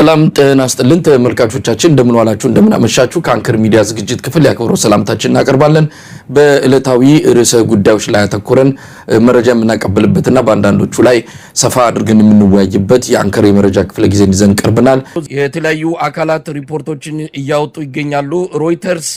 ሰላም ጤና ይስጥልን ተመልካቾቻችን እንደምን ዋላችሁ እንደምን አመሻችሁ ከአንከር ሚዲያ ዝግጅት ክፍል ያከብረው ሰላምታችንን እናቀርባለን በእለታዊ ርዕሰ ጉዳዮች ላይ አተኩረን መረጃ የምናቀብልበትና በአንዳንዶቹ ላይ ሰፋ አድርገን የምንወያይበት የአንከር የመረጃ ክፍለ ጊዜ ይዘን ቀርበናል የተለያዩ አካላት ሪፖርቶችን እያወጡ ይገኛሉ ሮይተርስ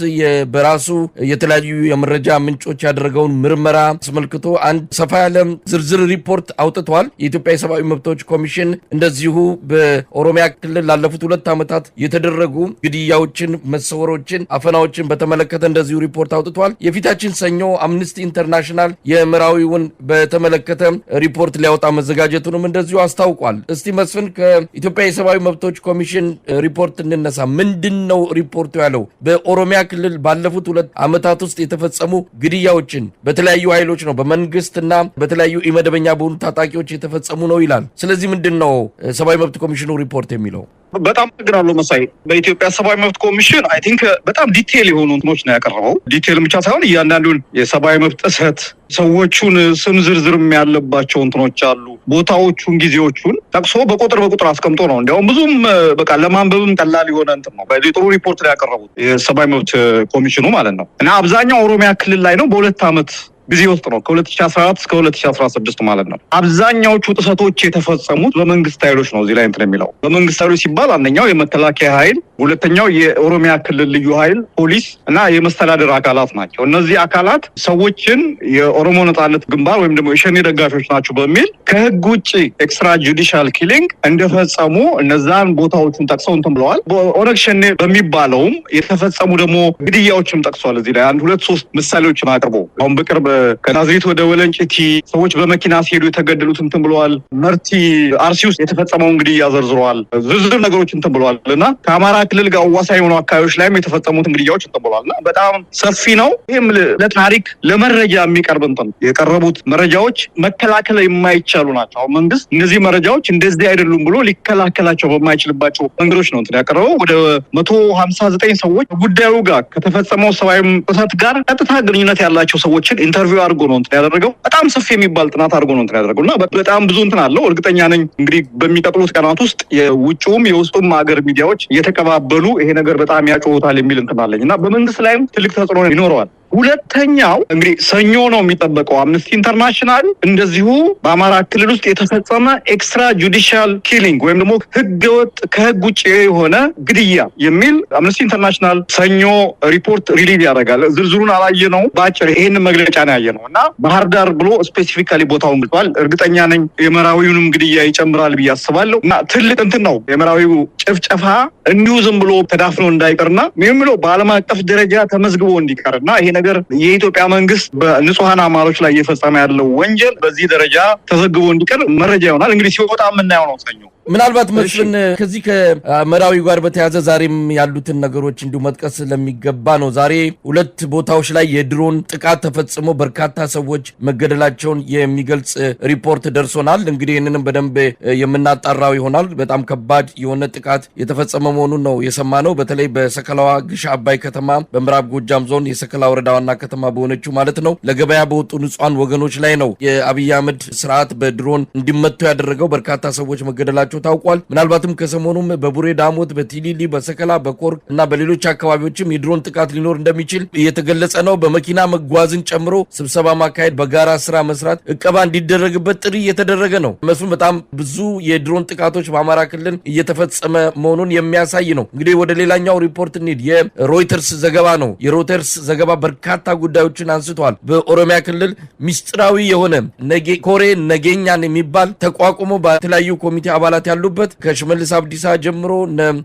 በራሱ የተለያዩ የመረጃ ምንጮች ያደረገውን ምርመራ አስመልክቶ አንድ ሰፋ ያለ ዝርዝር ሪፖርት አውጥቷል የኢትዮጵያ የሰብአዊ መብቶች ኮሚሽን እንደዚሁ በኦሮሚያ ክልል ላለፉት 2 ዓመታት የተደረጉ ግድያዎችን መሰወሮችን አፈናዎችን በተመለከተ እንደዚሁ ሪፖርት አውጥቷል የፊታችን ሰኞ አምነስቲ ኢንተርናሽናል የምራዊውን በተመለከተ ሪፖርት ሊያወጣ መዘጋጀቱንም እንደዚሁ አስታውቋል እስቲ መስፍን ከኢትዮጵያ የሰብአዊ መብቶች ኮሚሽን ሪፖርት እንነሳ ምንድነው ሪፖርቱ ያለው በኦሮሚያ ክልል ባለፉት 2 ዓመታት ውስጥ የተፈጸሙ ግድያዎችን በተለያዩ ኃይሎች ነው በመንግስትና በተለያዩ ኢመደበኛ በሆኑ ታጣቂዎች የተፈጸሙ ነው ይላል ስለዚህ ምንድነው ሰብአዊ መብት ኮሚሽኑ ሪፖርት የሚለው በጣም ተግራሎ መሳይ በኢትዮጵያ ሰብአዊ መብት ኮሚሽን አይ ቲንክ በጣም ዲቴል የሆኑ እንትኖች ነው ያቀረበው ዲቴል ብቻ ሳይሆን እያንዳንዱን የሰብአዊ መብት ጥሰት ሰዎቹን ስም ዝርዝርም ያለባቸው እንትኖች አሉ ቦታዎቹን ጊዜዎቹን ጠቅሶ በቁጥር አስቀምጦ ነው እንዴውም ብዙም በቃ ለማንበብም ቀላል የሆነ እንትን ነው በጥሩ ሪፖርት ላይ ያቀረቡት የሰብአዊ መብት ኮሚሽኑ ማለት ነው እና አብዛኛው ኦሮሚያ ክልል ላይ ነው በ2 ዓመት ጊዜ ውስጥ ነው ከ2014 እስከ 2016 ማለት ነው አብዛኛዎቹ ጥሰቶች የተፈጸሙት በመንግስት ኃይሎች ነው እዚህ ላይ እንትን የሚለው በመንግስት ኃይሎች ሲባል አንደኛው የመከላከያ ኃይል ሁለተኛው የኦሮሚያ ክልል ልዩ ኃይል ፖሊስ እና የመስተዳደር አካላት ናቸው እነዚህ አካላት ሰዎችን የኦሮሞ ነጻነት ግንባር ወይም ደግሞ የሸኔ ደጋፊዎች ናቸው በሚል ከህግ ውጪ ኤክስትራ ጁዲሻል ኪሊንግ እንደፈጸሙ እነዛን ቦታዎችን ጠቅሰው እንትን ብለዋል በኦነግ ሸኔ በሚባለውም የተፈጸሙ ደግሞ ግድያዎችም ጠቅሷል እዚህ ላይ 1 2 3 ምሳሌዎችን አቅርቦ አሁን በቅርብ ከናዝሬት ወደ ወለንጭቲ ሰዎች በመኪና ሲሄዱ የተገደሉት እንትን ብለዋል መርቲ አርሲ ውስጥ የተፈጸመውን ግድያ ዘርዝረዋል ዝርዝር ነገሮች እንትን ብለዋልና ከአማራ ክልል ጋር አዋሳኝ የሆኑ አካባቢዎች ላይም የተፈጸሙት ግድያዎች እንትን ብለዋልና በጣም ሰፊ ነው ይሄም ለታሪክ ለመረጃ የሚቀርብ እንትን የቀረቡት መረጃዎች መከላከል የማይቻሉ ናቸው አሁን መንግስት እነዚህ መረጃዎች እንደዚህ አይደሉም ብሎ ሊከላከላቸው በማይችልባቸው መንገዶች ነው እንትን ያቀረበው ወደ 159 ሰዎች ጉዳዩ ጋር ከተፈጸመው ሰብአዊ ጥሰት ጋር ቀጥታ ግንኙነት ያላቸው ሰዎችን ኢንተርቪው አድርጎ ነው እንትን ያደረገው በጣም ሰፊ የሚባል ጥናት አድርጎ ነው እንትን ያደረገውና በጣም ብዙ እንትን አለው እርግጠኛ ነኝ እንግዲህ በሚቀጥሉት ቀናት ውስጥ የውጭውም የውስጡም ሀገር ሚዲያዎች እየተቀባበሉ ይሄ ነገር በጣም ያጮሁታል የሚል እንትን አለኝና በመንግስት ላይም ትልቅ ተጽዕኖ ይኖረዋል ሁለተኛው እንግዲህ ሰኞ ነው የሚጠበቀው አምነስቲ ኢንተርናሽናል እንደዚሁ በአማራ ክልል ውስጥ የተፈጸመ ኤክስትራ ጁዲሻል ኪሊንግ ወይም ደግሞ ህገወጥ ከህግ ውጪ የሆነ ግድያ የሚል አምነስቲ ኢንተርናሽናል ሰኞ ሪፖርት ሪሊዝ ያደርጋል ዝርዝሩን አላየነው ባጭር ይሄን መግለጫ ነው ያየነውና ባህር ዳር ብሎ ስፔሲፊካሊ ቦታውን ገልጿል እርግጠኛ ነኝ የመራዊውንም ግድያ ይጨምራል ብዬ አስባለሁ እና ትልቅ እንትን ነው የመራዊው ጭፍጨፋ እንዲሁ ዝም ብሎ ተዳፍኖ እንዳይቀርና ምንም በዓለም አቀፍ ደረጃ ተመዝግቦ እንዲቀርና ይሄ ነገር የኢትዮጵያ መንግስት በንጹሃን አማሮች ላይ እየፈጸመ ያለው ወንጀል በዚህ ደረጃ ተዘግቦ እንዲቀር መረጃ ይሆናል እንግዲህ ሲወጣ የምናየው ነው ሰኞ ምናልባት መስፍን ከዚህ ከመራዊ ጋር በተያዘ ዛሬም ያሉትን ነገሮች እንዲሁ መጥቀስ ለሚገባ ነው ዛሬ 2 ቦታዎች ላይ የድሮን ጥቃት ተፈጽሞ በርካታ ሰዎች መገደላቸውን የሚገልጽ ሪፖርት ደርሶናል እንግዲህ ይሄንንም በደንብ የምናጣራው ይሆናል በጣም ከባድ የሆነ ጥቃት የተፈጸመ መሆኑን ነው የሰማነው በተለይ በሰከላዋ ግሽ አባይ ከተማ በምዕራብ ጎጃም ዞን የሰከላ ወረዳ ዋና ከተማ በሆነችው ማለት ነው ለገበያ በወጡ ንጹሃን ወገኖች ላይ ነው የአብይ አህመድ ስርዓት በድሮን እንዲመቱ ያደረገው በርካታ ሰዎች መገደላቸው ታውቋል ምናልባትም ከሰሞኑም በቡሬ ዳሞት በቲሊሊ በሰከላ በኮር እና በሌሎች አካባቢዎችም የድሮን ጥቃት ሊኖር እንደሚችል እየተገለጸ ነው በመኪና መጓዝን ጨምሮ ስብሰባ ማካሄድ በጋራ ስራ መስራት እቀባ እንዲደረግበት ጥሪ እየተደረገ ነው መስፍን በጣም ብዙ የድሮን ጥቃቶች በአማራ ክልል እየተፈጸመ መሆኑን የሚያሳይ ነው እንግዲህ ወደ ሌላኛው ሪፖርት እንሂድ የሮይተርስ ዘገባ ነው የሮይተርስ ዘገባ በርካታ ጉዳዮችን አንስቷል በኦሮሚያ ክልል ሚስጥራዊ የሆነ ኮሬ ነገኛን የሚባል ተቋቁሞ በተለያዩ ኮሚቴ አባላት ያሉበት ከሽመልስ አብዲሳ ጀምሮ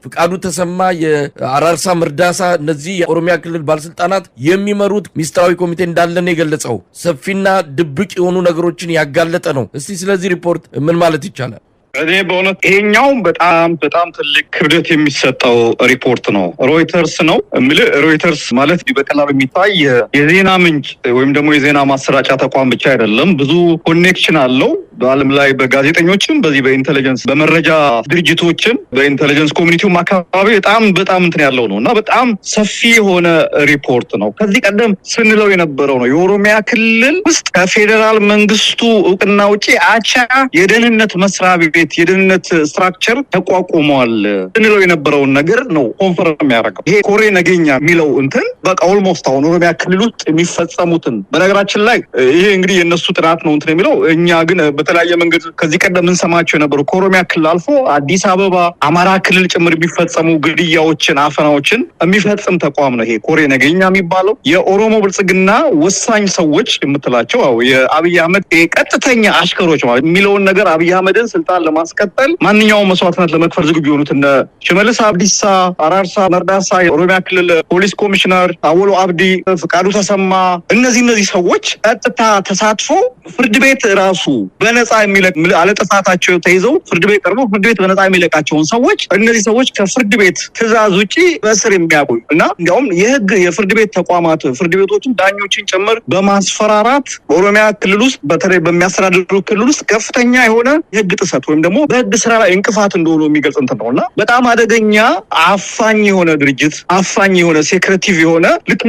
ፍቃዱ ተሰማ የአራርሳ ምርዳሳ እነዚህ የኦሮሚያ ክልል ባለስልጣናት የሚመሩት ሚስጥራዊ ኮሚቴ እንዳለ ነው የገለጸው ሰፊና ድብቅ የሆኑ ነገሮችን ያጋለጠ ነው እስቲ ስለዚህ ሪፖርት ምን ማለት ይቻላል እኔ በእውነት ይሄኛው በጣም ትልቅ ክብደት የሚሰጠው ሪፖርት ነው ሮይተርስ ነው ሮይተርስ ማለት በቀላሉ የሚታይ የዜና ምንጭ ወይም ደግሞ የዜና ማሰራጫ ተቋም ብቻ አይደለም ብዙ ኮኔክሽን አለው በአለም ላይ በጋዜጠኞችም በዚህ በኢንተለጀንስ በመረጃ ድርጅቶችም በኢንተለጀንስ ኮሚኒቲው አካባቢ በጣም እንትን ያለው ነውና በጣም ሰፊ የሆነ ሪፖርት ነው ከዚህ ቀደም ስንለው የነበረው ነው የኦሮሚያ ክልል ውስጥ ከፌደራል መንግስቱ እውቅና ውጪ አቻ የደህንነት መስሪያ ቤት የደህንነት ስትራክቸር ተቋቁሟል እንለው የነበረውን ነገር ነው ኮንፈርም ያደረገው። ይሄ ኮሬ ነገኛ የሚለው እንትን በቃ ኦልሞስት አሁን ኦሮሚያ ክልል ውስጥ የሚፈጸሙትን በነገራችን ላይ ይሄ እንግዲህ የነሱ ጥናት ነው እንትን የሚለው እኛ ግን በተለያየ መንገድ ከዚህ ቀደም እንሰማቸው የነበሩ ከኦሮሚያ ክልል አልፎ አዲስ አበባ፣ አማራ ክልል ጭምር የሚፈጸሙ ግድያዎችን፣ አፈናዎችን የሚፈጽም ተቋም ነው ይሄ ኮሬ ነገኛ የሚባለው። የኦሮሞ ብልጽግና ወሳኝ ሰዎች የምትላቸው የአብይ አህመድ ቀጥተኛ አሽከሮች ማለት የሚለውን ነገር አብይ አህመድን ስልጣን ለማስቀጠል ማንኛውም መስዋዕትነት ለመክፈል ዝግጁ የሆኑት እነ ሽመልስ አብዲሳ፣ አራርሳ መርዳሳ፣ የኦሮሚያ ክልል ፖሊስ ኮሚሽነር አወሎ አብዲ፣ ፍቃዱ ተሰማ እነዚህ ሰዎች ቀጥታ ተሳትፎ ፍርድ ቤት ራሱ በነፃ የሚለቅ አለጥፋታቸው ተይዘው ፍርድ ቤት ቀርቦ ፍርድ ቤት በነፃ የሚለቃቸውን ሰዎች እነዚህ ሰዎች ከፍርድ ቤት ትዕዛዝ ውጪ በእስር የሚያቆዩ እና እንዲያውም የፍርድ ቤት ተቋማት ፍርድ ቤቶችን ዳኞችን ጭምር በማስፈራራት በኦሮሚያ ክልል ውስጥ በተለይ በሚያስተዳድሩ ክልል ውስጥ ከፍተኛ የሆነ የህግ ጥሰት ወይም ደግሞ በህግ ስራ ላይ እንቅፋት እንደሆኑ የሚገልጽ እንትን ነውና በጣም አደገኛ አፋኝ የሆነ ድርጅት አፋኝ የሆነ ሴክሬቲቭ የሆነ ልክ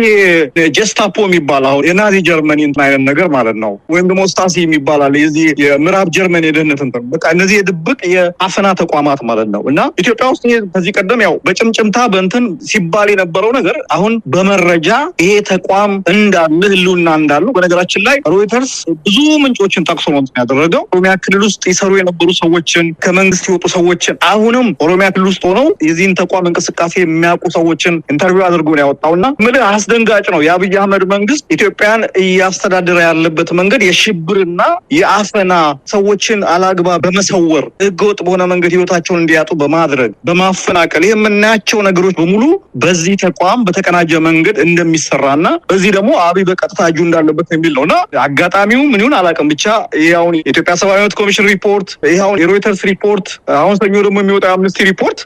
ጀስታፖ የሚባል አሁን የናዚ ጀርመኒ አይነት ነገር ማለት ነው። ወይም ደግሞ ስታሲ የሚባል የዚህ የምዕራብ ጀርመን የደህንነት እንትን በቃ እነዚህ የድብቅ የአፈና ተቋማት ማለት ነው እና ኢትዮጵያ ውስጥ ከዚህ ቀደም ያው በጭምጭምታ በእንትን ሲባል የነበረው ነገር አሁን በመረጃ ይሄ ተቋም እንዳለ ህልውና እንዳለው በነገራችን ላይ ሮይተርስ ብዙ ምንጮችን ጠቅሶ ነው ያደረገው። ኦሮሚያ ክልል ውስጥ ይሰሩ የነበሩ ሰዎችን ከመንግስት የወጡ ሰዎችን አሁንም ኦሮሚያ ክልል ውስጥ ሆነው የዚህን ተቋም እንቅስቃሴ የሚያውቁ ሰዎችን ኢንተርቪው አድርጎ ነው ያወጣውና ምን አስደንጋጭ ነው። የአብይ አህመድ መንግስት ኢትዮጵያን እያስተዳደረ ያለበት መንገድ የሽብርና የአፈና ሰዎችን አላግባብ በመሰወር ህገወጥ በሆነ መንገድ ህይወታቸውን እንዲያጡ በማድረግ በማፈናቀል ይህ የምናያቸው ነገሮች በሙሉ በዚህ ተቋም በተቀናጀ መንገድ እንደሚሰራና በዚህ ደግሞ አብይ በቀጥታ እጁ እንዳለበት የሚል ነውና አጋጣሚው ምን ይሁን አላውቅም ብቻ ይሄውን የኢትዮጵያ ሰብአዊ መብት ኮሚሽን ሪፖርት ይሄውን የሮይተርስ ሪፖርት አሁን ሰኞ ደግሞ የሚወጣው አምነስቲ ሪፖርት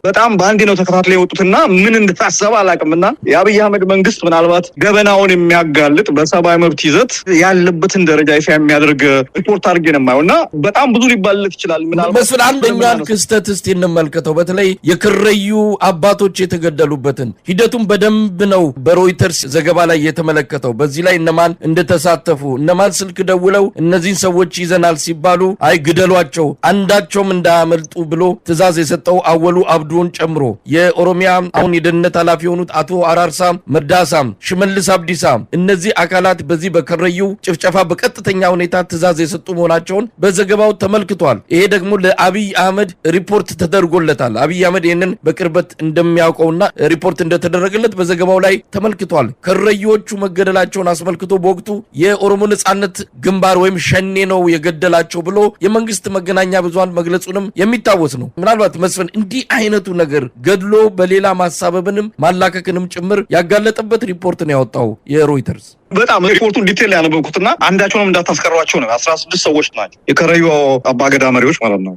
በጣም በአንድ ነው ተከታትለው የወጡትና ምን እንደታሰበ አላውቅምና የአብይ አህመድ መንግስት ምናልባት ገበናውን የሚያጋልጥ በሰብአዊ መብት ይዘት ያለበትን ደረጃ ይፋ የሚያደርግ ሪፖርት አድርጌ ነው የማየውና በጣም ብዙ ሊባልለት ይችላል። ምናልባት አንደኛን ክስተት እስቲ እንመልከተው። በተለይ የክረዩ አባቶች የተገደሉበትን ሂደቱን በደንብ ነው በሮይተርስ ዘገባ ላይ የተመለከተው። በዚህ ላይ እነማን እንደተሳተፉ እነማን ስልክ ደውለው እነዚህን ሰዎች ይዘናል ሲባሉ አይ ግደሏቸው አንዳቸውም እንዳያመልጡ ብሎ ትዕዛዝ የሰጠው አወሉ አብዱን ጨምሮ የኦሮሚያ አሁን የደህንነት ኃላፊ የሆኑት አቶ አራርሳ መርዳሳ፣ ሽመልስ አብዲሳ እነዚህ አካላት በዚህ በከረዩ ጭፍጨፋ በቀጥተኛ ሁኔታ ትዕዛዝ የሰጡ መሆናቸውን በዘገባው ተመልክቷል። ይሄ ደግሞ ለአብይ አህመድ ሪፖርት ተደርጎለታል። አብይ አህመድ ይህንን በቅርበት እንደሚያውቀውና ሪፖርት እንደተደረገለት በዘገባው ላይ ተመልክቷል። ከረዮቹ መገደላቸውን አስመልክቶ በወቅቱ የኦሮሞ ነጻነት ግንባር ወይም ሸኔ ነው የገደላቸው ብሎ የመንግስት መገናኛ ብዙሃን መግለጹንም የሚታወስ ነው። ምናልባት መስፍን እንዲህ አይነቱ ነገር ገድሎ በሌላ ማሳበብንም ማላከክንም ጭምር ያጋለጠበት ሪፖርት ነው ያወጣው የሮይተርስ። በጣም ሪፖርቱን ዲቴል ያነበብኩትና አንዳቸውንም እንዳታስቀሯቸው ነው። 16 ሰዎች ናቸው የከረዩ አባገዳ መሪዎች ማለት ነው።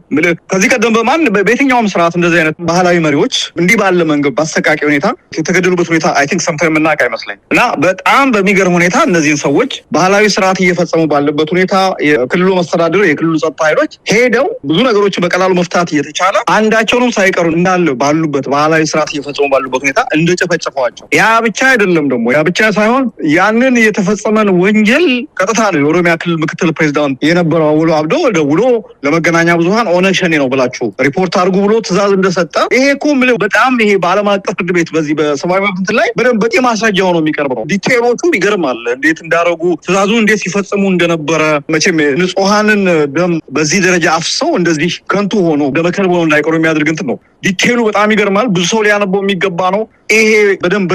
ከዚህ ቀደም በየትኛውም ስርዓት እንደዚህ አይነት ባህላዊ መሪዎች እንዲህ ባለ መንገድ በአሰቃቂ ሁኔታ የተገደሉበት ሁኔታ አይ ቲንክ ሰምተን የምናውቅ አይመስለኝ እና በጣም በሚገርም ሁኔታ እነዚህን ሰዎች ባህላዊ ስርዓት እየፈጸሙ ባለበት ሁኔታ የክልሉ መስተዳድር የክልሉ ጸጥታ ኃይሎች ሄደው ብዙ ነገሮችን በቀላሉ መፍታት እየተቻለ አንዳቸውንም ሳይቀሩ እንዳለ ባሉበት ባህላዊ ስርዓት እየፈጸሙ ባሉበት ሁኔታ እንደጨፈጨፏቸው ያ ብቻ አይደለም ደግሞ ያ ብቻ ሳይሆን ያንን የተፈጸመን ወንጀል ቀጥታ ነው የኦሮሚያ ክልል ምክትል ፕሬዚዳንት የነበረው አወሎ አብዶ ደውሎ ለመገናኛ ብዙሃን ኦነግ ሸኔ ነው ብላችሁ ሪፖርት አድርጉ ብሎ ትዕዛዝ እንደሰጠ ይሄ እኮ በጣም ይሄ በዓለም አቀፍ ፍርድ ቤት በዚህ በሰብአዊ መብት ላይ በደንብ በቂ ማስረጃ ሆኖ የሚቀርበው ዲቴይሎቹ ይገርማል። እንዴት እንዳደረጉ ትዕዛዙ እንዴት ሲፈጽሙ እንደነበረ መቼም ንጹሃንን ደም በዚህ ደረጃ አፍሰው እንደዚህ ከንቱ ሆኖ ደመከልብ ሆኖ እንዳይቀሩ የሚያደርግ እንትን ነው። ዲቴይሉ በጣም ይገርማል። ብዙ ሰው ሊያነበው የሚገባ ነው። ይሄ በደንብ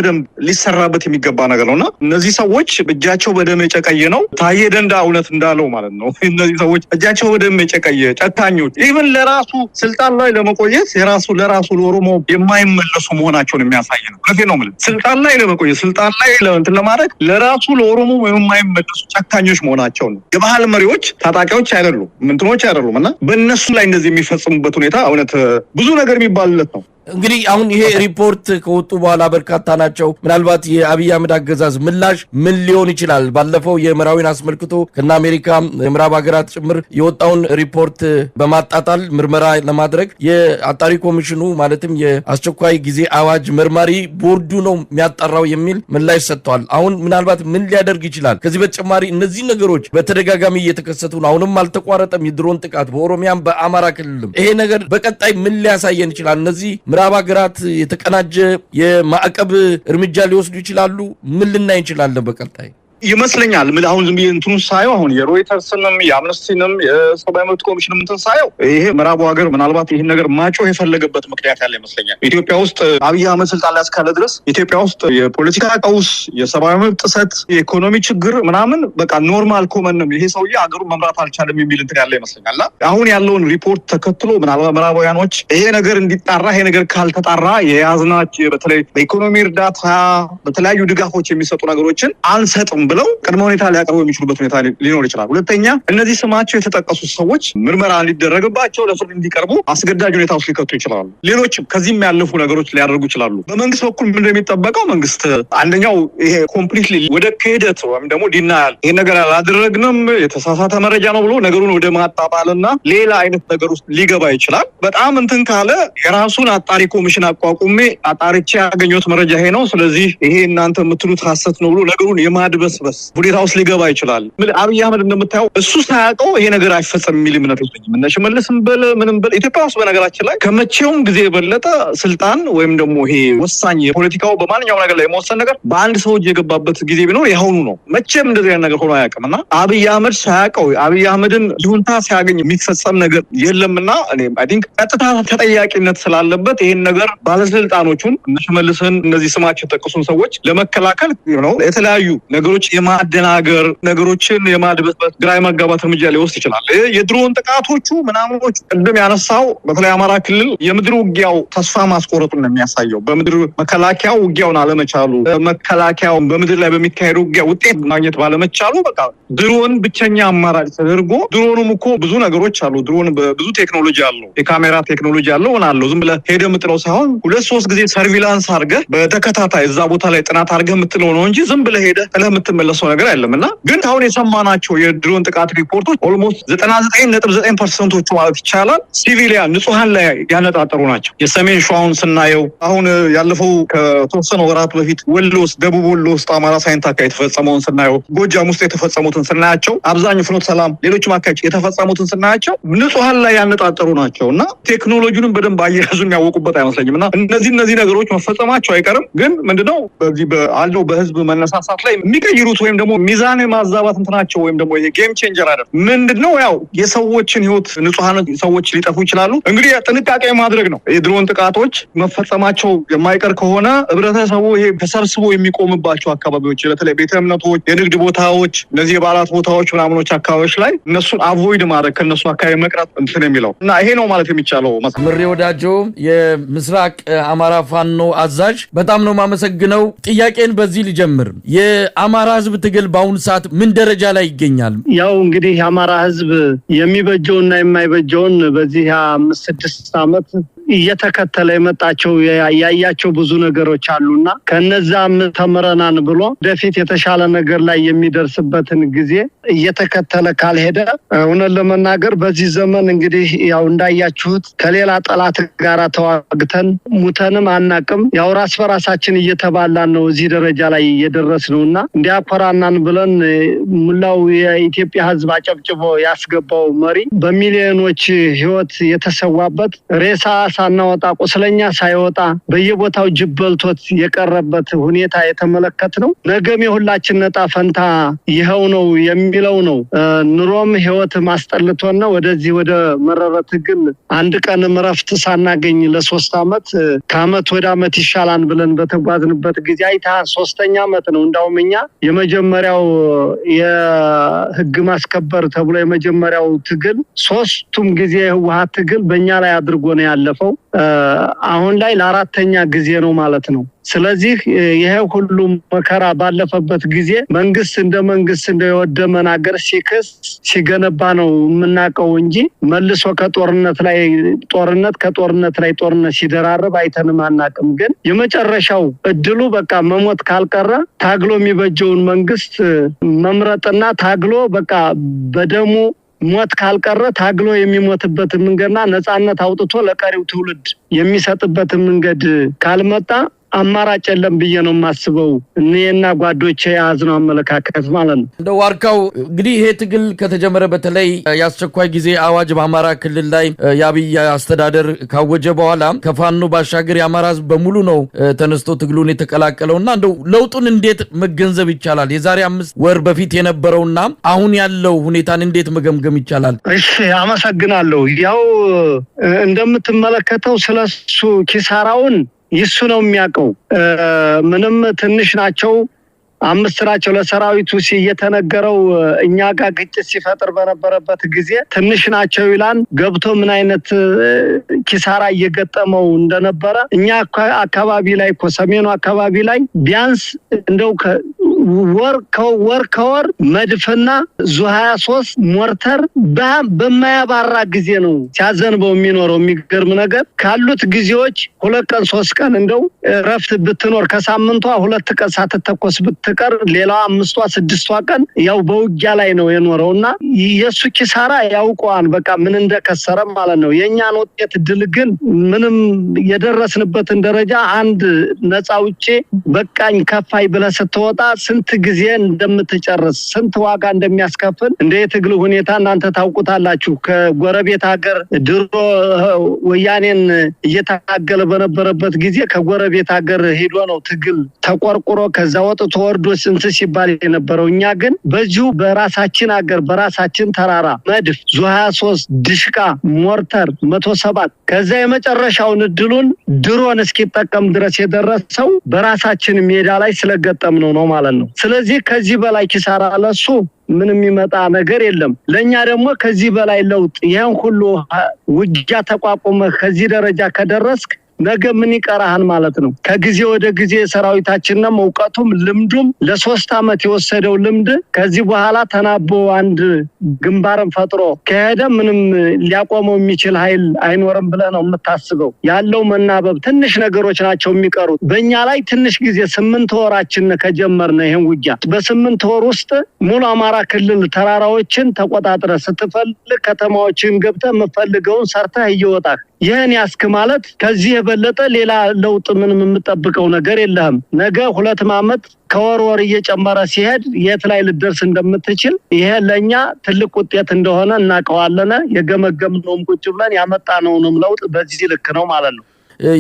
ሊሰራበት የሚገባ ነገር ነውና እነዚህ ሰዎች እጃቸው በደም የጨቀየ ነው። ታዬ ደንዳ እውነት እንዳለው ማለት ነው። እነዚህ ሰዎች እጃቸው በደም የጨቀየ ጨካኞች ኢቭን ለራሱ ስልጣን ላይ ለመቆየት ለራሱ ለኦሮሞ የማይመለሱ መሆናቸውን የሚያሳይ ነው። ለዚህ ነው ማለት ስልጣን ላይ ለመቆየት ስልጣን ላይ ለማድረግ ለራሱ ለኦሮሞ የማይመለሱ ጨካኞች መሆናቸው ነው። የባህል መሪዎች ታጣቂዎች አይደሉም፣ ምንትኖች አይደሉም እና በእነሱ ላይ እንደዚህ የሚፈጽሙበት ሁኔታ እውነት ብዙ ነገር የሚባልለት ነው። እንግዲህ አሁን ይሄ ሪፖርት ከወጡ በኋላ በርካታ ናቸው። ምናልባት የአብይ አህመድ አገዛዝ ምላሽ ምን ሊሆን ይችላል? ባለፈው የምዕራዊን አስመልክቶ ከና አሜሪካ የምዕራብ ሀገራት ጭምር የወጣውን ሪፖርት በማጣጣል ምርመራ ለማድረግ የአጣሪ ኮሚሽኑ ማለትም የአስቸኳይ ጊዜ አዋጅ መርማሪ ቦርዱ ነው የሚያጣራው የሚል ምላሽ ሰጥቷል። አሁን ምናልባት ምን ሊያደርግ ይችላል? ከዚህ በተጨማሪ እነዚህ ነገሮች በተደጋጋሚ እየተከሰቱ ነው። አሁንም አልተቋረጠም የድሮን ጥቃት በኦሮሚያም በአማራ ክልልም። ይሄ ነገር በቀጣይ ምን ሊያሳየን ይችላል? እነዚህ ምዕራብ ሀገራት የተቀናጀ የማዕቀብ እርምጃ ሊወስዱ ይችላሉ? ምን ልናይ እንችላለን በቀጣይ? ይመስለኛል አሁን ዝም ብዬ እንትኑ ሳየው አሁን የሮይተርስንም የአምነስቲንም የሰብአዊ መብት ኮሚሽንም እንትን ሳየው ይሄ ምዕራቡ ሀገር ምናልባት ይህን ነገር ማጮህ የፈለገበት ምክንያት ያለ ይመስለኛል። ኢትዮጵያ ውስጥ አብይ አህመድ ስልጣን ላይ እስካለ ድረስ ኢትዮጵያ ውስጥ የፖለቲካ ቀውስ፣ የሰብአዊ መብት ጥሰት፣ የኢኮኖሚ ችግር ምናምን በቃ ኖርማል ኮመን ነው። ይሄ ሰውዬ ሀገሩን መምራት አልቻለም የሚል እንትን ያለ ይመስለኛል። አሁን ያለውን ሪፖርት ተከትሎ ምናልባት ምዕራባውያኖች ይሄ ነገር እንዲጣራ ይሄ ነገር ካልተጣራ የያዝናቸው በተለይ በኢኮኖሚ እርዳታ በተለያዩ ድጋፎች የሚሰጡ ነገሮችን አንሰጥም ብለው ቅድመ ሁኔታ ሊያቀርቡ የሚችሉበት ሁኔታ ሊኖር ይችላል። ሁለተኛ እነዚህ ስማቸው የተጠቀሱ ሰዎች ምርመራ ሊደረግባቸው ለፍርድ እንዲቀርቡ አስገዳጅ ሁኔታ ውስጥ ሊከቱ ይችላሉ። ሌሎችም ከዚህም ያለፉ ነገሮች ሊያደርጉ ይችላሉ። በመንግስት በኩል ምንድን ነው የሚጠበቀው? መንግስት አንደኛው ይሄ ኮምፕሊትሊ ወደ ክህደት ወይም ደግሞ ዲናያል ይሄ ነገር አላደረግንም የተሳሳተ መረጃ ነው ብሎ ነገሩን ወደ ማጣጣልና ሌላ አይነት ነገር ውስጥ ሊገባ ይችላል። በጣም እንትን ካለ የራሱን አጣሪ ኮሚሽን አቋቁሜ አጣሪቼ ያገኘሁት መረጃ ይሄ ነው፣ ስለዚህ ይሄ እናንተ የምትሉት ሐሰት ነው ብሎ ነገሩን የማድበስበስ ሁኔታ ውስጥ ሊገባ ይችላል። አብይ አህመድ እንደምታየው እሱ ሳያውቀው ይሄ ነገር አይፈጸም የሚል እምነት የለኝም። እነ ሽመልስም በል ምንም በል ኢትዮጵያ ውስጥ በነገራችን ላይ ከመቼውም ጊዜ የበለጠ ስልጣን ወይም ደግሞ ይሄ ወሳኝ የፖለቲካው በማንኛውም ነገር ላይ የመወሰን ነገር በአንድ ሰው እጅ የገባበት ጊዜ ቢኖር ያሁኑ ነው። መቼም እንደዚህ አይነት ነገር ሆኖ አያውቅም እና አብይ አህመድ ሳያውቀው አብይ አህመድን ይሁንታ ሲያገኝ የሚፈጸም ነገር የለምና እኔ አይ ቲንክ ቀጥታ ተጠያቂነት ስላለበት ይሄን ነገር ባለስልጣኖቹን እነ ሽመልስን እነዚህ ስማቸው የተጠቀሱን ሰዎች ለመከላከል ነው የተለያዩ ነገሮች የማደናገር ነገሮችን የማድበስበስ ግራ የማጋባት እርምጃ ሊወስድ ይችላል። የድሮን ጥቃቶቹ ምናምኖች ቅድም ያነሳው በተለይ አማራ ክልል የምድር ውጊያው ተስፋ ማስቆረጡን ነው የሚያሳየው። በምድር መከላከያው ውጊያውን አለመቻሉ፣ መከላከያው በምድር ላይ በሚካሄዱ ውጊያ ውጤት ማግኘት ባለመቻሉ በቃ ድሮን ብቸኛ አማራጭ ተደርጎ ድሮኑም እኮ ብዙ ነገሮች አሉ። ድሮን ብዙ ቴክኖሎጂ አለው፣ የካሜራ ቴክኖሎጂ አለው አለው። ዝም ብለህ ሄደህ የምጥለው ሳይሆን 2-3 ጊዜ ሰርቪላንስ አድርገህ በተከታታይ እዛ ቦታ ላይ ጥናት አድርገህ የምትለው ነው እንጂ ዝም ብለህ ሄደህ የምትመለሰው ነገር አይደለም እና ግን አሁን የሰማናቸው የድሮን ጥቃት ሪፖርቶች ኦልሞስት 99.9% ማለት ይቻላል ሲቪሊያን ንጹሃን ላይ ያነጣጠሩ ናቸው። የሰሜን ሸዋውን ስናየው አሁን ያለፈው ከተወሰነ ወራት በፊት ወሎ ውስጥ ደቡብ ወሎ ውስጥ አማራ ሳይንት አካባቢ የተፈጸመውን ስናየው፣ ጎጃም ውስጥ የተፈጸሙትን ስናያቸው፣ አብዛኛው ፍኖተ ሰላም ሌሎችም አካባቢ የተፈጸሙትን ስናያቸው ንጹሃን ላይ ያነጣጠሩ ናቸው እና ቴክኖሎጂንም በደንብ አያያዙ የሚያወቁበት አይመስለኝም እና እነዚህ ነገሮች መፈጸማቸው አይቀርም። ግን ምንድነው በዚህ ባለው በህዝብ መነሳሳት ላይ የሚቀይሩት ወይም ደግሞ ሚዛን ማዛባት እንትናቸው ወይም ደግሞ ይሄ ጌም ቼንጀር አይደል? ምንድነው ያው የሰዎችን ህይወት ንጹሃን ሰዎች ሊጠፉ ይችላሉ። እንግዲህ ጥንቃቄ ማድረግ ነው። የድሮን ጥቃቶች መፈጸማቸው የማይቀር ከሆነ ህብረተሰቡ ይሄ ተሰብስቦ የሚቆምባቸው አካባቢዎች በተለይ ቤተ እምነቶች፣ የንግድ ቦታዎች፣ እነዚህ የበዓላት ቦታዎች ምናምኖች አካባቢዎች ላይ እነሱን አቮይድ ማድረግ ከነሱ አካባቢ መቅረት እንትን የሚለው እና ይሄ ነው ማለት የሚቻለው። ምሬ ወዳጆ የምስራቅ አማራ ፋኖ አዛዥ፣ በጣም ነው የማመሰግነው። ጥያቄን በዚህ ልጀምር። የአማራ ህዝብ ትግል በአሁኑ ሰዓት ምን ደረጃ ላይ ይገኛል? ያው እንግዲህ የአማራ ህዝብ የሚበጀውና የማይበጀውን በዚህ 5-6 ዓመት እየተከተለ የመጣቸው ያያቸው ብዙ ነገሮች አሉና ከነዛም ተመረናን ብሎ ወደፊት የተሻለ ነገር ላይ የሚደርስበትን ጊዜ እየተከተለ ካልሄደ እውነት ለመናገር በዚህ ዘመን እንግዲህ ያው እንዳያችሁት ከሌላ ጠላት ጋር ተዋግተን ሙተንም አናቅም። ያው ራስ በራሳችን እየተባላን ነው እዚህ ደረጃ ላይ እየደረስነውና እንዲያኮራናን ብለን ሙላው የኢትዮጵያ ህዝብ አጨብጭቦ ያስገባው መሪ በሚሊዮኖች ህይወት የተሰዋበት ሬሳ ሳናወጣ ቁስለኛ ሳይወጣ በየቦታው ጅብ በልቶት የቀረበት ሁኔታ የተመለከትነው ነገም የሁላችን ነጣ ፈንታ ይኸው ነው የሚለው ነው። ኑሮም ህይወት ማስጠልቶና ወደዚህ ወደ መረረ ትግል አንድ ቀን እረፍት ሳናገኝ ለ3 ዓመት ከዓመት ወደ ዓመት ይሻላል ብለን በተጓዝንበት ጊዜ አይታ 3ኛ ዓመት ነው። እንዳውም እኛ የመጀመሪያው የህግ ማስከበር ተብሎ የመጀመሪያው ትግል 3ቱም ጊዜ ህወሓት ትግል በእኛ ላይ አድርጎ ነው ያለፈው። ያለፈው አሁን ላይ ለአራተኛ ጊዜ ነው ማለት ነው። ስለዚህ ይሄ ሁሉ መከራ ባለፈበት ጊዜ መንግስት እንደ የወደመን ሀገር ሲክስ ሲገነባ ነው የምናውቀው እንጂ መልሶ ከጦርነት ላይ ጦርነት ሲደራረብ አይተንም አናውቅም። ግን የመጨረሻው እድሉ በቃ መሞት ካልቀረ ታግሎ የሚበጀውን መንግስት መምረጥና ታግሎ በቃ በደሙ ሞት ካልቀረ ታግሎ የሚሞትበት መንገድና ነፃነት አውጥቶ ለቀሪው ትውልድ የሚሰጥበት መንገድ ካልመጣ አማራጭ የለም ብዬ ነው የማስበው። እኔና ጓዶቼ ያዝነው አመለካከት ማለት ነው። እንደ ዋርካው እንግዲህ ይሄ ትግል ከተጀመረ በተለይ የአስቸኳይ ጊዜ አዋጅ በአማራ ክልል ላይ የአብይ አስተዳደር ካወጀ በኋላ ከፋኖ ባሻገር የአማራ ህዝብ በሙሉ ነው ተነስቶ ትግሉን የተቀላቀለውና እንደው ለውጡን እንዴት መገንዘብ ይቻላል? የዛሬ 5 ወር በፊት የነበረውና አሁን ያለው ሁኔታን እንዴት መገምገም ይቻላል? እሺ አመሰግናለሁ። ያው እንደምትመለከተው ስለሱ ኪሳራውን ይሱ ነው የሚያውቀው። ምንም ትንሽ ናቸው 5 ናቸው ለሰራዊቱ እየተነገረው እኛ ጋር ግጭት ሲፈጥር በነበረበት ጊዜ ትንሽ ናቸው ይላል። ገብቶ ምን አይነት ኪሳራ እየገጠመው እንደነበረ እኛ አካባቢ ላይ ሰሜኑ አካባቢ ላይ ቢያንስ እንደው ወር ከወር መድፍና ዙ23 ሞርተር በማያባራ ጊዜ ነው ሲያዘንበው የሚኖረው። የሚገርም ነገር ካሉት ጊዜዎች 2 ቀን 3 ቀን እንደው ረፍት ብትኖር ከሳምንቷ 2 ቀን ሳትተኮስ ብትቀር ሌላው 5ቷ 6ቷ ቀን ያው በውጊያ ላይ ነው የኖረውና የሱ ኪሳራ ያውቀዋል በቃ ምን እንደከሰረ ማለት ነው። የኛን ውጤት ድል ግን ምንም የደረስንበትን ደረጃ አንድ ነፃ ውጪ በቃኝ ከፋይ ብለህ ስትወጣ ስንት ጊዜ እንደምትጨርስ ስንት ዋጋ እንደሚያስከፍል እንደ የትግል ሁኔታ እናንተ ታውቁታላችሁ። ከጎረቤት ሀገር ድሮ ወያኔን እየታገለ በነበረበት ጊዜ ከጎረቤት ሀገር ሄዶ ነው ትግል ተቆርቁሮ ከዛ ወጥቶ ወርዶ ስንት ሲባል የነበረው። እኛ ግን በዚሁ በራሳችን ሀገር በራሳችን ተራራ መድፍ ዙ23 ድሽቃ ሞርተር 107 ከዛ የመጨረሻውን እድሉን ድሮን እስኪጠቀም ድረስ የደረሰው በራሳችን ሜዳ ላይ ስለገጠም ነው ማለት ነው። ስለዚህ ከዚህ በላይ ኪሳራ ለሱ ምንም ይመጣ ነገር የለም። ለኛ ደግሞ ከዚህ በላይ ለውጥ ይሄን ሁሉ ውጊያ ተቋቁመ ከዚህ ደረጃ ከደረስክ ነገ ምን ይቀራል ማለት ነው። ከጊዜ ወደ ጊዜ ሰራዊታችንንም ዕውቀቱም ልምዱም ለ3 አመት የወሰደው ልምድ ከዚህ በኋላ ተናቦ አንድ ግንባርን ፈጥሮ ከሄደ ምንም ሊያቆመው የሚችል ኃይል አይኖርም ብለ ነው የምታስበው። ያለው መናበብ ትንሽ ነገሮች ናቸው የሚቀሩት። በእኛ ላይ ትንሽ ጊዜ 8 ወራችን ከጀመርነ ይሄን ውጊያ በ8 ወር ውስጥ ሙሉ አማራ ክልል ተራራዎችን ተቆጣጥረ ስትፈልግ ከተማዎችን ገብተ መፈልገውን ሰርተህ እየወጣህ ይሄን ያስክ ማለት ከዚህ የበለጠ ሌላ ለውጥ ምንም የምትጠብቀው ነገር የለም። ነገ 2 አመት ከወር እየጨመረ ሲሄድ የት ላይ ልደርስ እንደምትችል ይሄ ለኛ ትልቅ ውጤት እንደሆነ እናቀዋለና የገመገምነውም ቁጭ ብለን ያመጣነውንም ለውጥ በዚህ ልክ ነው ማለት ነው።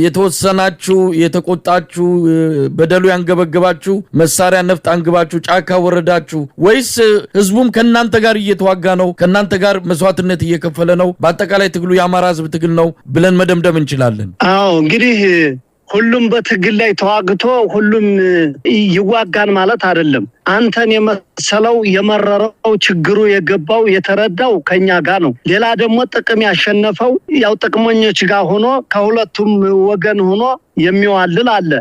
የተወሰናችሁ የተቆጣችሁ በደሉ ያንገበገባችሁ መሳሪያ ነፍጥ አንግባችሁ ጫካ ወረዳችሁ ወይስ ህዝቡም ከናንተ ጋር እየተዋጋ ነው ከናንተ ጋር መስዋዕትነት እየከፈለ ነው? በአጠቃላይ ትግሉ የአማራ ህዝብ ትግል ነው ብለን መደምደም እንችላለን? አዎ እንግዲህ ሁሉም በትግል ላይ ተዋግቶ ሁሉም ይዋጋን ማለት አይደለም። አንተን የመሰለው የመረረው ችግሩ የገባው የተረዳው ከኛ ጋር ነው። ሌላ ደግሞ ጥቅም ያሸነፈው ያው ጥቅመኞች ጋር ሆኖ ከሁለቱም ወገን ሆኖ የሚዋልል አለ።